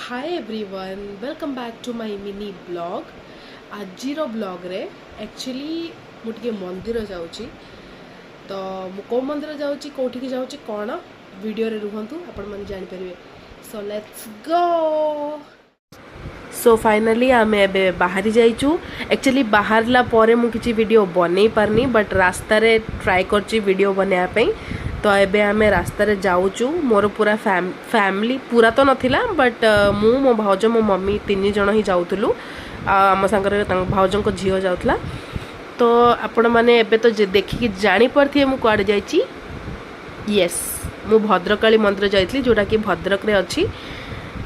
Hi everyone welcome back to my mini blog आजिर blog रे actually मुझे मंदिर जाऊँगी तो मु मंदिर जाऊँगी कौटी जाऊँगी कौन वीडियो रे रुहतु आपण मैंने जापर so let's go. So finally आम ए बाहरी जाइचु एक्चुअली बाहरला परे मु किछि वीडियो बनै पारनी बट रास्ता रे ट्राई करछि वीडियो बनाया पई। तो एबे आमे रास्ता रे जाऊचु मोर पूरा फैमिली पूरा तो नथिला बट मु मो भाउज मो मम्मी तीन जण ही जाउतलु आम सांगरे भाउजन को झियो जाउतला। तो आपण माने एबे तो देखिकी जानी परथिए मु कुआडे जाइची। यस मु भद्रकाली मंदिर जाइतली जोटा कि भद्रक रे अछि।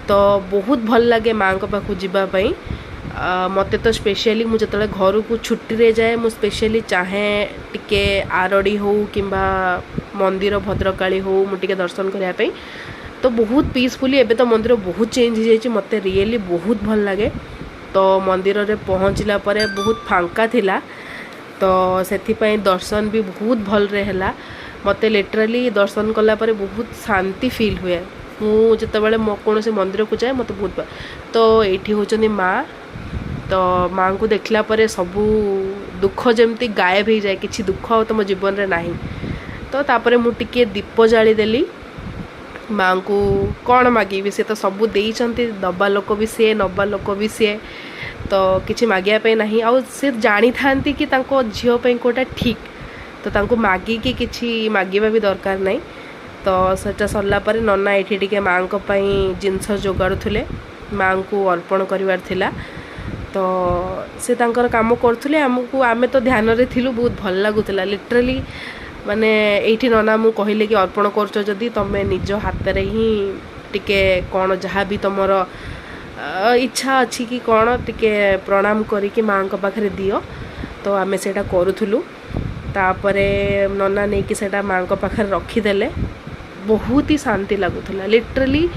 तो बहुत भल लगे माँ को पाखु जीवाई मत तो स्पेशली मुझे घर को छुट्टी रे जाए मु स्पेशली चाहे टिके आरड़ी हो कि मंदिर भद्रकाली हो मुझे दर्शन करने। तो बहुत पीसफुली एबे तो मंदिर बहुत चेंज हो जाए मत रियली बहुत भल लगे। तो मंदिर रे पहुँचला परे बहुत फांका थिला तो सेथिपाई दर्शन भी बहुत भल रहेला। मत लिटराली दर्शन कला परे बहुत शांति फील हुए मुझे मो कौन से मंदिर को जाए मत बहुत तो ये होचनी माँ। तो माँ को देखला परे सबू दुख जमती गायब हो जाए किसी दुख आ तो मो जीवन रे नाही। तो तापरे मु टिके दीप जाली देली माँ को कौन मागिबी से तो सबू देइचंती दबा लोक भी सी नबा लोक भी सी तो किसी मागिया नहीं आ से जानी थांती कि तांको झियो पे कोटा ठीक तो तांको मागिकी किसी मागिबा भी दरकार नहीं। तो सेटा सरला पर नना ये टिके माँ को जिनस जोगाड़ुले माँ को अर्पण करिवार थिला। तो से तांकर काम करथुले हमकु आमे तो ध्यान रे थिलु बहुत भल लागुतला लिटरली माने एठी नना मु कहिले कि अर्पण करछो जदी तमे निज हाथ रे ही टिके कोन जहा भी तमर इच्छा अछि कि कोन टिके प्रणाम करी कि माँ को पाखरे दियो। तो आमे सेटा करूथुलु तापरे नना नै कि सेटा माँ को पाखरे रखी देले बहुत ही शांति लगुला लिटरली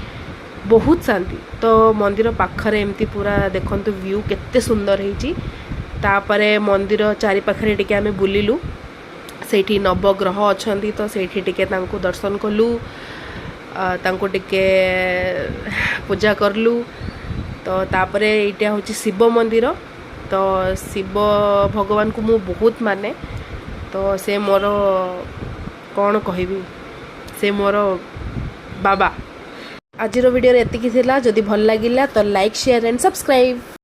बहुत शांति। तो मंदिर पाखरे एमती पूरा देखंतु व्यू केते सुंदर होईची। तापरे मंदिर चारि पाखरे टिके आमे बुलिलु सेठी नवग्रह अछंती तो सेठी टिके तांको दर्शन कलु तांको टिके पूजा करलु। तो तापरे एटा होची शिव मंदिर तो शिव भगवान को मु बहुत माने। तो से मोर कौन कहबी से मोर बाबा। आजिर वीडियो एतिकी थिला जदि भल लागिला तो लाइक शेयर एंड सब्सक्राइब।